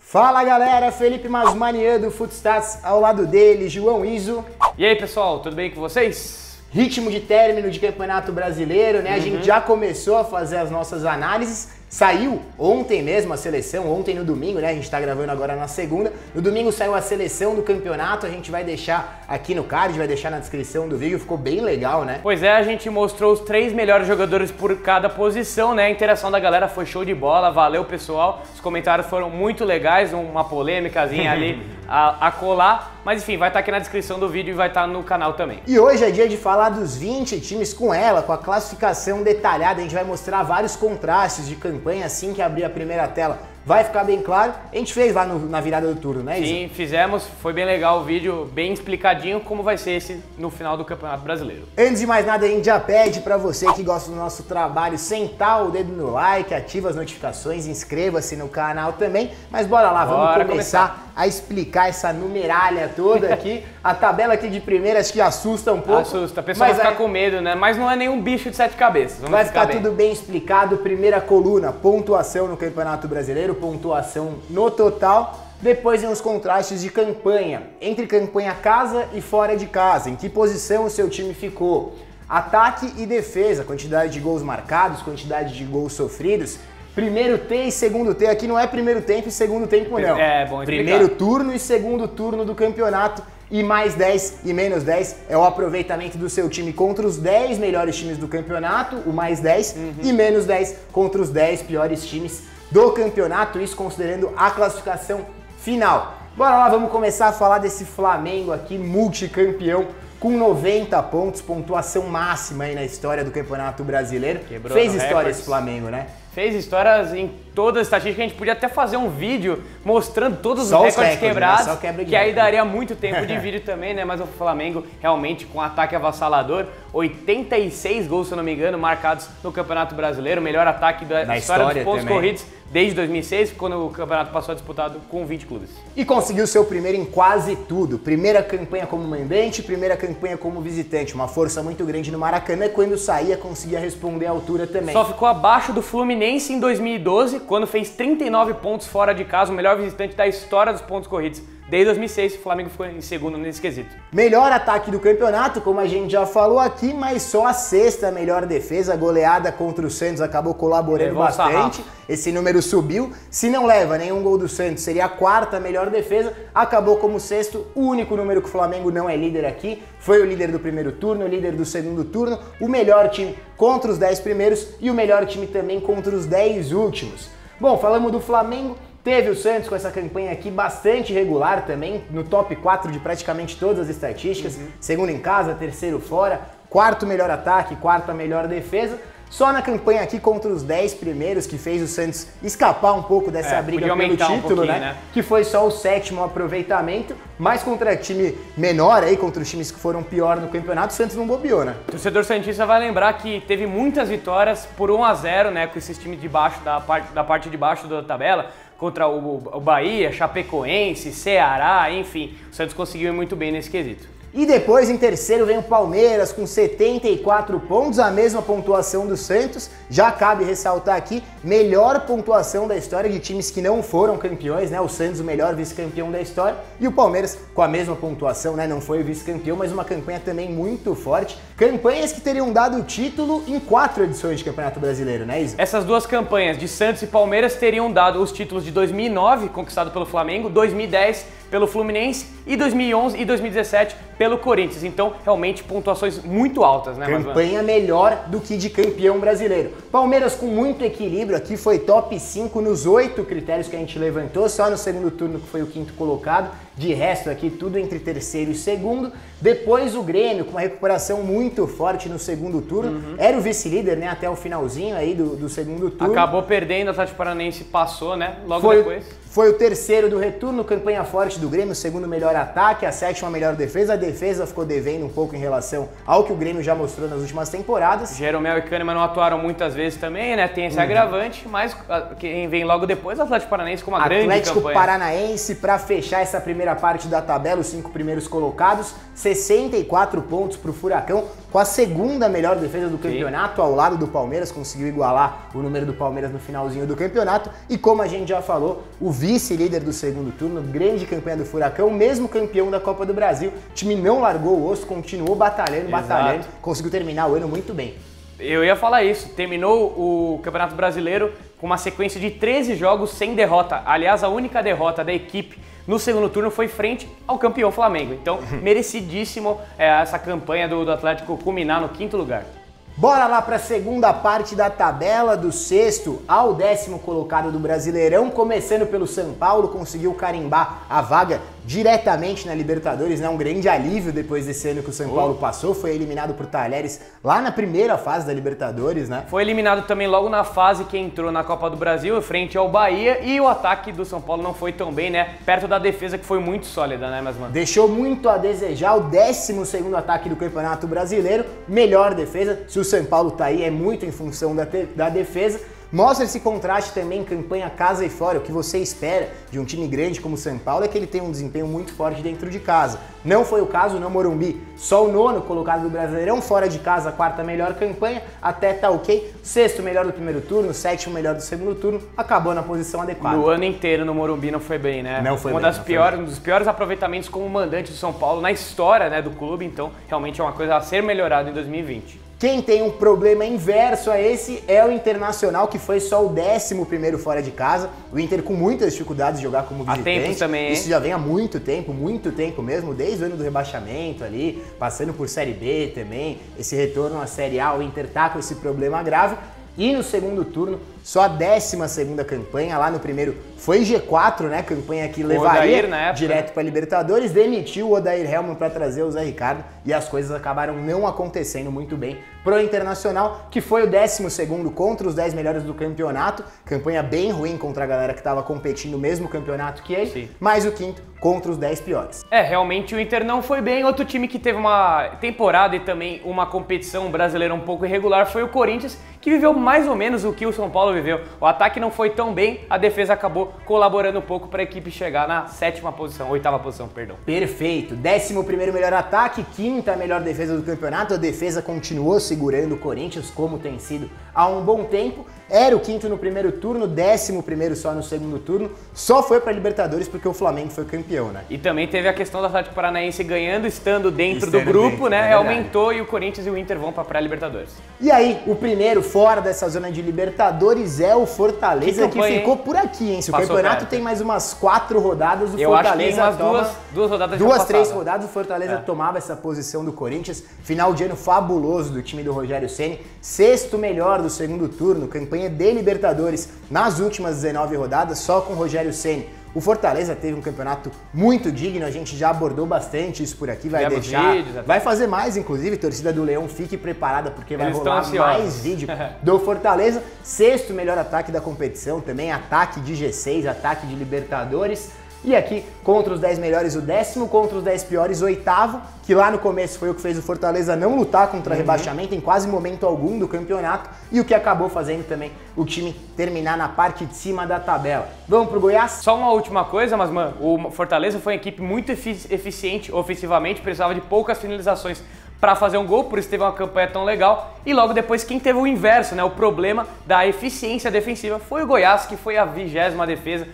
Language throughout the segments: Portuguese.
Fala galera, Felipe Masmanian do Footstats ao lado dele, João Iso. E aí pessoal, tudo bem com vocês? Ritmo de término de Campeonato Brasileiro, né? A gente já começou a fazer as nossas análises. Saiu ontem mesmo a seleção, ontem no domingo, né? A gente tá gravando agora na segunda. No domingo saiu a seleção do campeonato, a gente vai deixar aqui no card, vai deixar na descrição do vídeo, ficou bem legal, né? Pois é, a gente mostrou os 3 melhores jogadores por cada posição, né? A interação da galera foi show de bola, valeu pessoal. Os comentários foram muito legais, uma polêmicazinha ali a colar. Mas enfim, vai estar aqui na descrição do vídeo e vai estar no canal também. E hoje é dia de falar dos 20 times com ela, com a classificação detalhada. A gente vai mostrar vários contrastes de campanha assim que abrir a primeira tela. Vai ficar bem claro. A gente fez lá na virada do turno, né, Isa? Sim, fizemos. Foi bem legal o vídeo, bem explicadinho como vai ser esse no final do Campeonato Brasileiro. Antes de mais nada, a gente já pede para você que gosta do nosso trabalho sentar o dedo no like, ativa as notificações, inscreva-se no canal também. Mas bora lá, vamos começar a explicar essa numeralha toda aqui. A tabela aqui de primeira acho que assusta um pouco. Assusta, a pessoa vai ficar com medo, né? Mas não é nenhum bicho de 7 cabeças. Vai ficar tudo bem explicado. Primeira coluna, pontuação no Campeonato Brasileiro, pontuação no total. Depois vem os contrastes de campanha, entre campanha casa e fora de casa. Em que posição o seu time ficou? Ataque e defesa, quantidade de gols marcados, quantidade de gols sofridos. Primeiro T e segundo T, aqui não é primeiro tempo e segundo tempo não. É bom explicar. Primeiro turno e segundo turno do campeonato. E mais 10 e menos 10 é o aproveitamento do seu time contra os 10 melhores times do campeonato, o mais 10, e menos 10 contra os 10 piores times do campeonato, isso considerando a classificação final. Bora lá, vamos começar a falar desse Flamengo aqui, multicampeão, com 90 pontos, pontuação máxima aí na história do Campeonato Brasileiro. Fez história esse Flamengo, né? Fez histórias em todas as estatísticas. A gente podia até fazer um vídeo mostrando todos os recordes quebrados, né? Que aí daria muito tempo de vídeo também, né? Mas o Flamengo realmente com um ataque avassalador, 86 gols, se eu não me engano, marcados no Campeonato Brasileiro, melhor ataque da história dos pontos corridos desde 2006, quando o campeonato passou a disputado com 20 clubes. E conseguiu seu primeiro em quase tudo. Primeira campanha como mandante, primeira campanha como visitante. Uma força muito grande no Maracanã, quando saía conseguia responder à altura também. Só ficou abaixo do Fluminense em 2012, quando fez 39 pontos fora de casa, o melhor visitante da história dos pontos corridos. Desde 2006, o Flamengo ficou em segundo nesse quesito. Melhor ataque do campeonato, como a gente já falou aqui, mas só a sexta melhor defesa. A goleada contra o Santos acabou colaborando bastante. Esse número subiu. Se não leva nenhum gol do Santos, seria a quarta melhor defesa. Acabou como sexto, o único número que o Flamengo não é líder aqui. Foi o líder do primeiro turno, o líder do segundo turno, o melhor time contra os 10 primeiros e o melhor time também contra os 10 últimos. Bom, falamos do Flamengo. Teve o Santos com essa campanha aqui bastante regular também, no top 4 de praticamente todas as estatísticas. Segundo em casa, terceiro fora, quarto melhor ataque, quarta melhor defesa. Só na campanha aqui contra os 10 primeiros que fez o Santos escapar um pouco dessa briga pelo título, né? Que foi só o sétimo aproveitamento, mas contra time menor aí, contra os times que foram pior no campeonato, o Santos não bobeou, né? O torcedor santista vai lembrar que teve muitas vitórias por 1-0, né, com esses times de baixo, da parte de baixo da tabela, contra o Bahia, Chapecoense, Ceará, enfim, o Santos conseguiu ir muito bem nesse quesito. E depois, em terceiro, vem o Palmeiras com 74 pontos, a mesma pontuação do Santos. Já cabe ressaltar aqui, melhor pontuação da história de times que não foram campeões, né? O Santos, o melhor vice-campeão da história, e o Palmeiras com a mesma pontuação, né? Não foi o vice-campeão, mas uma campanha também muito forte. Campanhas que teriam dado o título em 4 edições de Campeonato Brasileiro, né, Isa? Essas duas campanhas de Santos e Palmeiras teriam dado os títulos de 2009, conquistado pelo Flamengo, 2010 pelo Fluminense e 2011 e 2017 pelo Corinthians. Então, realmente, pontuações muito altas, né? Campanha melhor do que de campeão brasileiro. Palmeiras com muito equilíbrio aqui, foi top 5 nos 8 critérios que a gente levantou, só no segundo turno que foi o quinto colocado. De resto aqui, tudo entre terceiro e segundo. Depois o Grêmio, com uma recuperação muito forte no segundo turno. Era o vice-líder, né, até o finalzinho aí do segundo turno. Acabou perdendo, o Atlético Paranaense passou, né, logo depois. Foi o terceiro do retorno, campanha forte do Grêmio, o segundo melhor ataque, a sétima melhor defesa. A defesa ficou devendo um pouco em relação ao que o Grêmio já mostrou nas últimas temporadas. Jeromel e Kahneman não atuaram muitas vezes também, né, tem esse agravante, mas quem vem logo depois é o Atlético Paranaense com uma grande campanha. Atlético Paranaense para fechar essa primeira primeira parte da tabela, os 5 primeiros colocados, 64 pontos para o Furacão, com a segunda melhor defesa do campeonato, ao lado do Palmeiras, conseguiu igualar o número do Palmeiras no finalzinho do campeonato, e como a gente já falou, o vice-líder do segundo turno, grande campanha do Furacão, mesmo campeão da Copa do Brasil, o time não largou o osso, continuou batalhando, conseguiu terminar o ano muito bem. Eu ia falar isso, terminou o Campeonato Brasileiro com uma sequência de 13 jogos sem derrota. Aliás, a única derrota da equipe no segundo turno foi frente ao campeão Flamengo. Então, merecidíssimo essa campanha do Atlético culminar no 5º lugar. Bora lá para a segunda parte da tabela, do 6º ao 10º colocado do Brasileirão, começando pelo São Paulo, conseguiu carimbar a vaga diretamente na Libertadores, né? Um grande alívio depois desse ano que o São Paulo passou, foi eliminado por Talheres lá na primeira fase da Libertadores, né? Foi eliminado também logo na fase que entrou na Copa do Brasil, frente ao Bahia, e o ataque do São Paulo não foi tão bem, né? Perto da defesa que foi muito sólida, né, mano? Deixou muito a desejar, o 12º ataque do Campeonato Brasileiro, melhor defesa, se o São Paulo tá aí é muito em função da defesa. Mostra esse contraste também em campanha casa e fora. O que você espera de um time grande como o São Paulo é que ele tenha um desempenho muito forte dentro de casa. Não foi o caso no Morumbi, só o 9º colocado do Brasileirão, fora de casa a 4ª melhor campanha, até tá ok. 6º melhor do primeiro turno, 7º melhor do segundo turno, acabou na posição adequada. No ano inteiro no Morumbi não foi bem, né? Não foi um dos piores aproveitamentos como mandante do São Paulo na história, né, do clube, então realmente é uma coisa a ser melhorada em 2020. Quem tem um problema inverso a esse é o Internacional, que foi só o 11º fora de casa. O Inter com muitas dificuldades de jogar como visitante. Há tempo também, hein? Isso já vem há muito tempo mesmo, desde o ano do rebaixamento ali, passando por Série B também. Esse retorno à Série A, o Inter tá com esse problema grave. E no segundo turno, só a 12ª campanha, lá no primeiro foi G4, né? Campanha que levaria Odair, direto para Libertadores, demitiu o Odair Hellmann para trazer o Zé Ricardo e as coisas acabaram não acontecendo muito bem pro Internacional, que foi o 12º contra os 10 melhores do campeonato, campanha bem ruim contra a galera que estava competindo no mesmo campeonato que ele, Sim. mais o 5º contra os 10 piores. Realmente o Inter não foi bem. Outro time que teve uma temporada e também uma competição brasileira um pouco irregular foi o Corinthians, que viveu mais ou menos o que o São Paulo viveu. O ataque não foi tão bem, a defesa acabou colaborando um pouco para a equipe chegar na 8ª posição, perdão. Perfeito. 11º melhor ataque, 5ª melhor defesa do campeonato. A defesa continuou segurando o Corinthians, como tem sido há um bom tempo. Era o 5º no primeiro turno, 11º só no segundo turno. Só foi para Libertadores porque o Flamengo foi campeão, né? E também teve a questão do Atlético Paranaense ganhando, estando dentro do grupo, né? Aumentou e o Corinthians e o Inter vão para pré-Libertadores. E aí, o primeiro fora dessa zona de Libertadores é o Fortaleza, que ficou por aqui, hein? Se o campeonato tem mais umas 4 rodadas, o Fortaleza acho que umas duas rodadas, 3 rodadas, o Fortaleza tomava essa posição do Corinthians. Final de ano fabuloso do time do Rogério Ceni, 6º melhor do segundo turno, campanha de Libertadores nas últimas 19 rodadas, só com o Rogério Ceni. O Fortaleza teve um campeonato muito digno, a gente já abordou bastante isso por aqui, vai fazer mais, inclusive, torcida do Leão, fique preparada porque vai rolar mais vídeo do Fortaleza. 6º melhor ataque da competição, também ataque de G6, ataque de Libertadores. E aqui, contra os 10 melhores, o 10º, contra os 10 piores, o 8º, que lá no começo foi o que fez o Fortaleza não lutar contra rebaixamento em quase momento algum do campeonato, e o que acabou fazendo também o time terminar na parte de cima da tabela. Vamos pro Goiás? Só uma última coisa, mas mano, o Fortaleza foi uma equipe muito eficiente ofensivamente, precisava de poucas finalizações para fazer um gol, por isso teve uma campanha tão legal. E logo depois quem teve o inverso, né? O problema da eficiência defensiva foi o Goiás, que foi a 20ª defesa,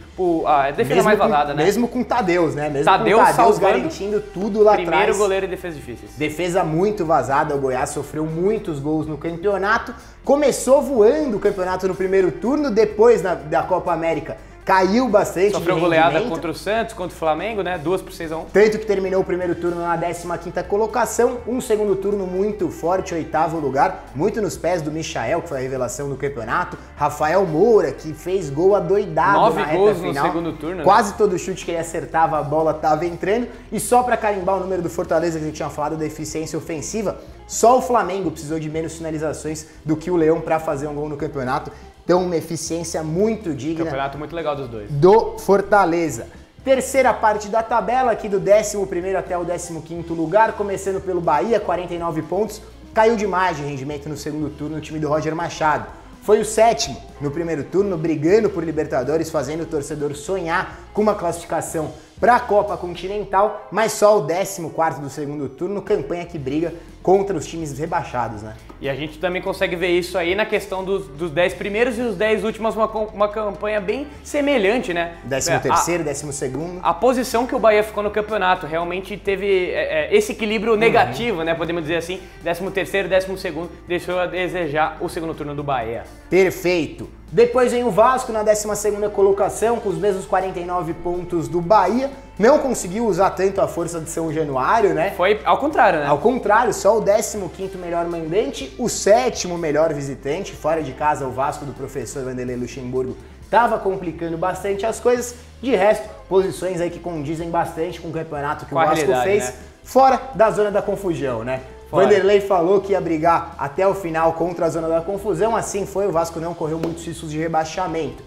a defesa mais vazada, né? Mesmo com o Tadeusz, né? Mesmo com o Tadeusz garantindo tudo lá atrás. Primeiro goleiro em defesa difíceis. Defesa muito vazada, o Goiás sofreu muitos gols no campeonato. Começou voando o campeonato no primeiro turno, depois da Copa América caiu bastante. Sofreu goleada contra o Santos, contra o Flamengo, né? 2-6-1. Tanto que terminou o primeiro turno na 15ª colocação, um segundo turno muito forte, 8º lugar, muito nos pés do Michael, que foi a revelação do campeonato, Rafael Moura, que fez gol adoidado 9 na reta gols final. No segundo turno. Quase todo chute que ele acertava, a bola estava entrando. E só para carimbar o número do Fortaleza, que a gente tinha falado da eficiência ofensiva, só o Flamengo precisou de menos finalizações do que o Leão para fazer um gol no campeonato. Então, uma eficiência muito digna. Campeonato muito legal dos dois. Do Fortaleza. Terceira parte da tabela, aqui do 11º até o 15º lugar, começando pelo Bahia, 49 pontos. Caiu demais de rendimento no segundo turno o time do Roger Machado. Foi o 7º no primeiro turno, brigando por Libertadores, fazendo o torcedor sonhar com uma classificação para a Copa Continental, mas só o 14º do segundo turno, campanha que briga contra os times rebaixados, né? E a gente também consegue ver isso aí na questão dos 10 primeiros e os 10 últimos, uma campanha bem semelhante, né? 13º, 12º. A posição que o Bahia ficou no campeonato realmente teve esse equilíbrio negativo, né? Podemos dizer assim, 13º, 12º, deixou a desejar o segundo turno do Bahia. Perfeito. Depois vem o Vasco na 12ª colocação, com os mesmos 49 pontos do Bahia. Não conseguiu usar tanto a força de São Januário, né? Foi ao contrário, né? Ao contrário, só o 15º melhor mandante, o 7º melhor visitante. Fora de casa, o Vasco do professor Vanderlei Luxemburgo estava complicando bastante as coisas. De resto, posições aí que condizem bastante com o campeonato que o Vasco fez, né? Fora da zona da confusão, né? Vanderlei falou que ia brigar até o final contra a zona da confusão, assim foi, o Vasco não correu muitos riscos de rebaixamento.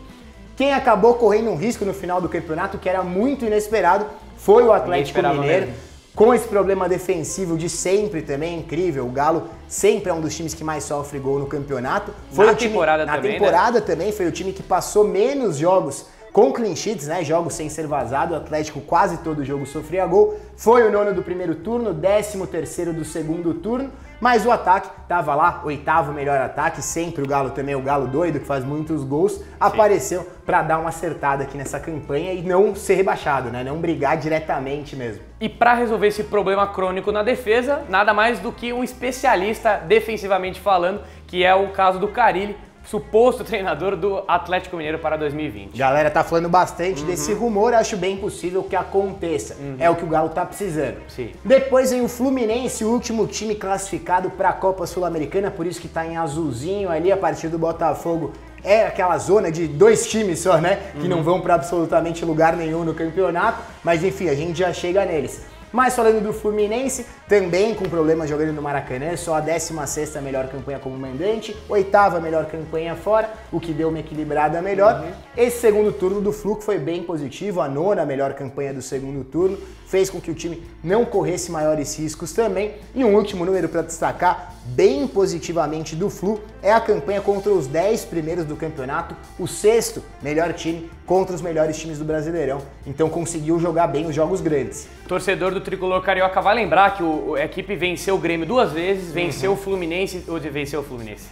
Quem acabou correndo um risco no final do campeonato, que era muito inesperado, foi o Atlético Mineiro, com esse problema defensivo de sempre também, incrível. O Galo sempre é um dos times que mais sofre gol no campeonato. Foi na temporada também, foi o time que passou menos jogos com clean sheets, né? Jogos sem ser vazado, o Atlético quase todo jogo sofria gol. Foi o 9º do primeiro turno, 13º do segundo turno, mas o ataque tava lá, 8º melhor ataque, sempre o Galo também, o Galo doido, que faz muitos gols, apareceu para dar uma acertada aqui nessa campanha e não ser rebaixado, né? Não brigar diretamente mesmo. E para resolver esse problema crônico na defesa, nada mais do que um especialista defensivamente falando, que é o caso do Carille, suposto treinador do Atlético Mineiro para 2020. Galera tá falando bastante desse rumor, acho bem possível que aconteça. É o que o Galo tá precisando. Sim. Depois vem o Fluminense, o último time classificado para a Copa Sul-Americana, por isso que tá em azulzinho ali, a partir do Botafogo. É aquela zona de 2 times só, né? Que não vão para absolutamente lugar nenhum no campeonato, mas enfim, a gente já chega neles. Mas falando do Fluminense, também com problemas jogando no Maracanã, só a 16ª melhor campanha como mandante, 8ª melhor campanha fora, o que deu uma equilibrada melhor. Esse segundo turno do Flu foi bem positivo, a 9ª melhor campanha do segundo turno, fez com que o time não corresse maiores riscos também. E um último número para destacar, bem positivamente do Flu, é a campanha contra os 10 primeiros do campeonato, o 6º melhor time contra os melhores times do Brasileirão. Então conseguiu jogar bem os jogos grandes. Torcedor do Tricolor Carioca vai lembrar que a equipe venceu o Grêmio 2 vezes, venceu o Fluminense,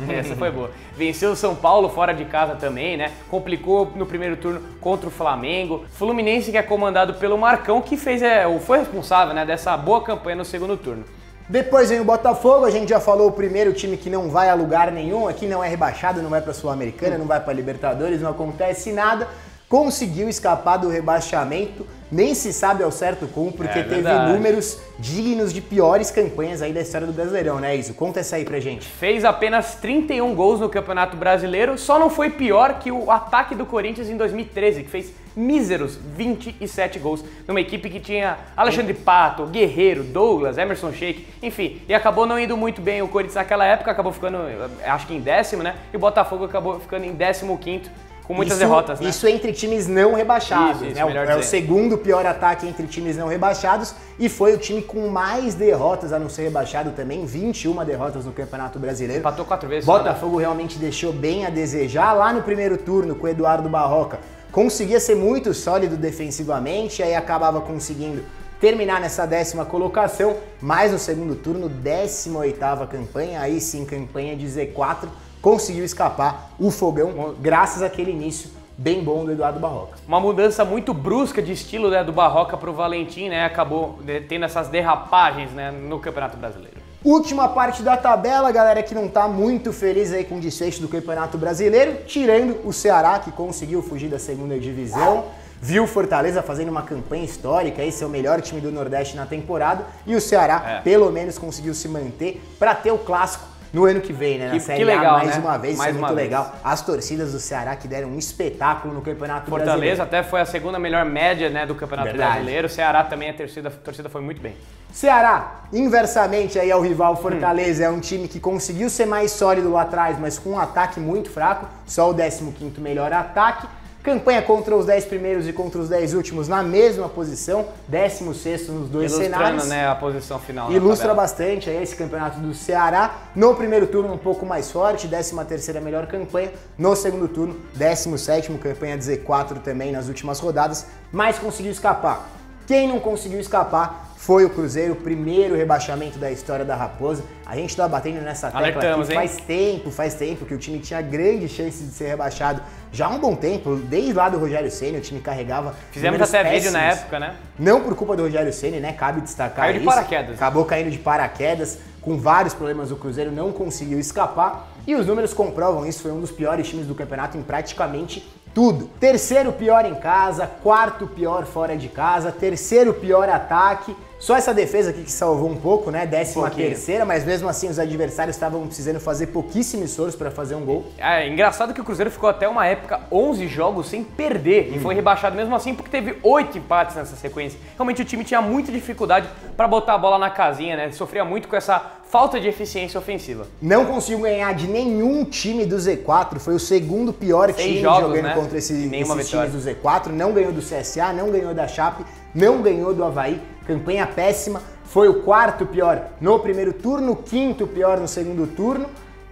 essa foi boa. Venceu o São Paulo fora de casa também, né? Complicou no primeiro turno contra o Flamengo. Fluminense que é comandado pelo Marcão, que foi responsável, né, dessa boa campanha no segundo turno. Depois vem o Botafogo, a gente já falou, o primeiro time que não vai a lugar nenhum, aqui não é rebaixado, não vai para a Sul-Americana, não vai para a Libertadores, não acontece nada. Conseguiu escapar do rebaixamento, nem se sabe ao certo como, porque teve números dignos de piores campanhas aí da história do Brasileirão, né, Iso? Conta essa aí pra gente. Fez apenas 31 gols no Campeonato Brasileiro, só não foi pior que o ataque do Corinthians em 2013, que fez míseros 27 gols, numa equipe que tinha Alexandre Pato, Guerreiro, Douglas, Emerson Sheik, enfim, e acabou não indo muito bem o Corinthians naquela época, acabou ficando, acho que em 10º, né, e o Botafogo acabou ficando em 15º, com muitas derrotas, né? Isso entre times não rebaixados, né? É o segundo pior ataque entre times não rebaixados e foi o time com mais derrotas a não ser rebaixado também, 21 derrotas no Campeonato Brasileiro. Empatou 4 vezes. Botafogo realmente deixou bem a desejar lá no primeiro turno com o Eduardo Barroca. Conseguia ser muito sólido defensivamente, aí acabava conseguindo terminar nessa 10ª colocação, mas no segundo turno, 18ª campanha, aí sim campanha de Z4, conseguiu escapar o Fogão, graças àquele início bem bom do Eduardo Barroca. Uma mudança muito brusca de estilo, né, do Barroca para o Valentim, né, acabou tendo essas derrapagens, né, no Campeonato Brasileiro. Última parte da tabela, galera que não tá muito feliz aí com o desfecho do Campeonato Brasileiro, tirando o Ceará, que conseguiu fugir da segunda divisão, viu o Fortaleza fazendo uma campanha histórica, esse é o melhor time do Nordeste na temporada, e o Ceará pelo menos conseguiu se manter para ter o clássico no ano que vem, né? Na Série A, mais uma vez, isso é muito legal. As torcidas do Ceará que deram um espetáculo no Campeonato Brasileiro. Fortaleza até foi a segunda melhor média, né, do Campeonato Brasileiro. O Ceará também, a torcida foi muito bem. Ceará, inversamente aí ao rival Fortaleza, é um time que conseguiu ser mais sólido lá atrás, mas com um ataque muito fraco, só o 15º melhor ataque. Campanha contra os 10 primeiros e contra os 10 últimos na mesma posição, 16º nos dois cenários. Né, a posição final. Ilustra bastante aí esse campeonato do Ceará. No primeiro turno um pouco mais forte, 13ª melhor campanha. No segundo turno, 17º, campanha de Z4 também nas últimas rodadas, mas conseguiu escapar. Quem não conseguiu escapar foi o Cruzeiro, primeiro rebaixamento da história da Raposa. A gente tá batendo nessa tecla aqui faz tempo que o time tinha grande chance de ser rebaixado já há um bom tempo, desde lá do Rogério Ceni, o time carregava. Fizemos até vídeo na época, né? Não por culpa do Rogério Ceni, né? Cabe destacar isso. Caiu de paraquedas. Acabou caindo de paraquedas, com vários problemas o Cruzeiro não conseguiu escapar. E os números comprovam isso, foi um dos piores times do campeonato em praticamente tudo. Terceiro pior em casa, quarto pior fora de casa, terceiro pior ataque. Só essa defesa aqui que salvou um pouco, né? 13ª, mas mesmo assim os adversários estavam precisando fazer pouquíssimo esforço para fazer um gol. É engraçado que o Cruzeiro ficou até uma época 11 jogos sem perder e foi rebaixado mesmo assim porque teve 8 empates nessa sequência. Realmente o time tinha muita dificuldade para botar a bola na casinha, né? Sofria muito com essa falta de eficiência ofensiva. Não conseguiu ganhar de nenhum time do Z4, foi o segundo pior time jogando contra esses times do Z4. Não ganhou do CSA, não ganhou da Chape, não ganhou do Avaí. Campanha péssima, foi o quarto pior no primeiro turno, quinto pior no segundo turno,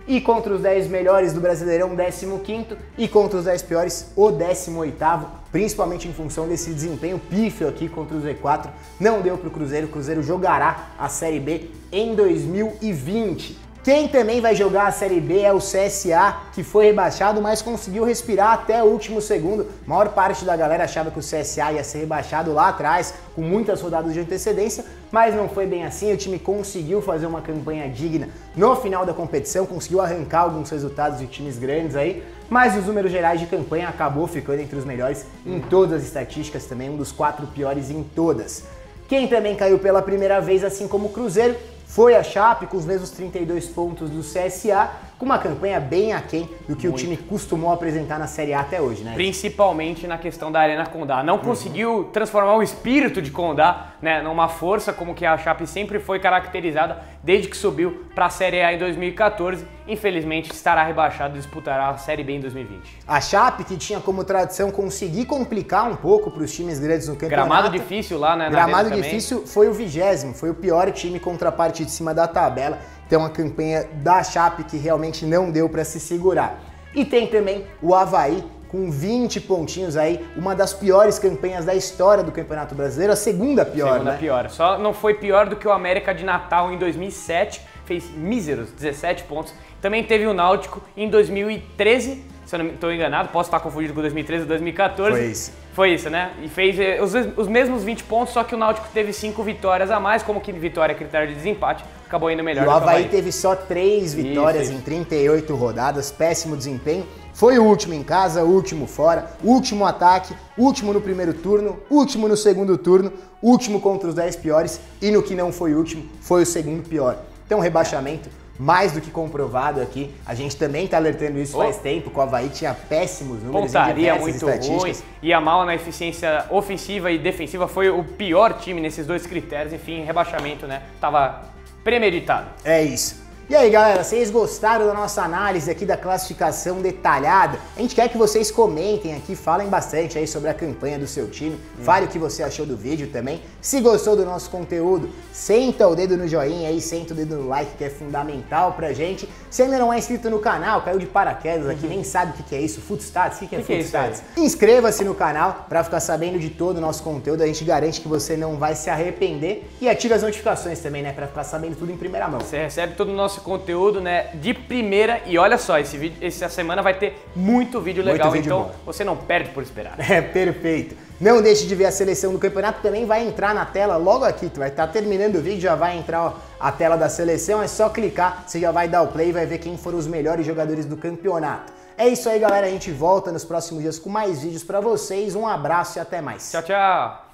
e contra os 10 melhores do Brasileirão, 15º, e contra os 10 piores, o 18º, principalmente em função desse desempenho pífio aqui contra o Z4. Não deu para o Cruzeiro jogará a Série B em 2020. Quem também vai jogar a Série B é o CSA, que foi rebaixado, mas conseguiu respirar até o último segundo. A maior parte da galera achava que o CSA ia ser rebaixado lá atrás, com muitas rodadas de antecedência, mas não foi bem assim. O time conseguiu fazer uma campanha digna no final da competição, conseguiu arrancar alguns resultados de times grandes aí, mas os números gerais de campanha acabou ficando entre os melhores em todas as estatísticas também, um dos 4 piores em todas. Quem também caiu pela primeira vez, assim como o Cruzeiro, foi a Chape, com os mesmos 32 pontos do CSA, com uma campanha bem aquém do que o time costumou apresentar na Série A até hoje, né? Principalmente na questão da Arena Condá. Não conseguiu transformar o espírito de Condá, né, numa força como que a Chape sempre foi caracterizada desde que subiu para a Série A em 2014. Infelizmente estará rebaixado e disputará a Série B em 2020. A Chape, que tinha como tradição conseguir complicar um pouco para os times grandes no campeonato. Gramado difícil lá, né? Gramado difícil, foi o 20º, foi o pior time contra a parte de cima da tabela. Então a campanha da Chape que realmente não deu para se segurar. E tem também o Avaí, com 20 pontinhos aí, uma das piores campanhas da história do Campeonato Brasileiro, a segunda pior, Segunda pior. Só não foi pior do que o América de Natal em 2007, fez míseros 17 pontos. Também teve o Náutico em 2013, se eu não estou enganado, posso estar confundido com 2013 ou 2014. Foi isso. Foi isso, né? E fez os mesmos 20 pontos, só que o Náutico teve 5 vitórias a mais, como que vitória é critério de desempate, acabou indo melhor. E o Avaí teve só 3 vitórias em 38 rodadas, péssimo desempenho. Foi o último em casa, o último fora, último ataque, último no primeiro turno, último no segundo turno, último contra os 10 piores e no que não foi último, foi o segundo pior. Então rebaixamento mais do que comprovado aqui. A gente também tá alertando isso faz tempo, que o Avaí tinha péssimos números. Pontaria muito ruim, ia mal na eficiência ofensiva e defensiva, foi o pior time nesses dois critérios. Enfim, rebaixamento, né? Tava premeditado. É isso. E aí, galera, vocês gostaram da nossa análise aqui da classificação detalhada? A gente quer que vocês comentem aqui, falem bastante aí sobre a campanha do seu time, fale o que você achou do vídeo também. Se gostou do nosso conteúdo, senta o dedo no joinha aí, senta o dedo no like, que é fundamental pra gente. Se ainda não é inscrito no canal, caiu de paraquedas aqui, nem sabe o que é isso, Footstats, o que é Footstats? Inscreva-se no canal pra ficar sabendo de todo o nosso conteúdo, a gente garante que você não vai se arrepender. E ative as notificações também, né, pra ficar sabendo tudo em primeira mão. Você recebe todo o nosso conteúdo, né, de primeira, e olha só, essa semana vai ter muito vídeo legal, então você não perde por esperar. É, perfeito. Não deixe de ver a seleção do campeonato, também vai entrar na tela logo aqui, tu vai estar terminando o vídeo, já vai entrar a tela da seleção, é só clicar, você já vai dar o play e vai ver quem foram os melhores jogadores do campeonato. É isso aí, galera, a gente volta nos próximos dias com mais vídeos pra vocês, um abraço e até mais. Tchau, tchau!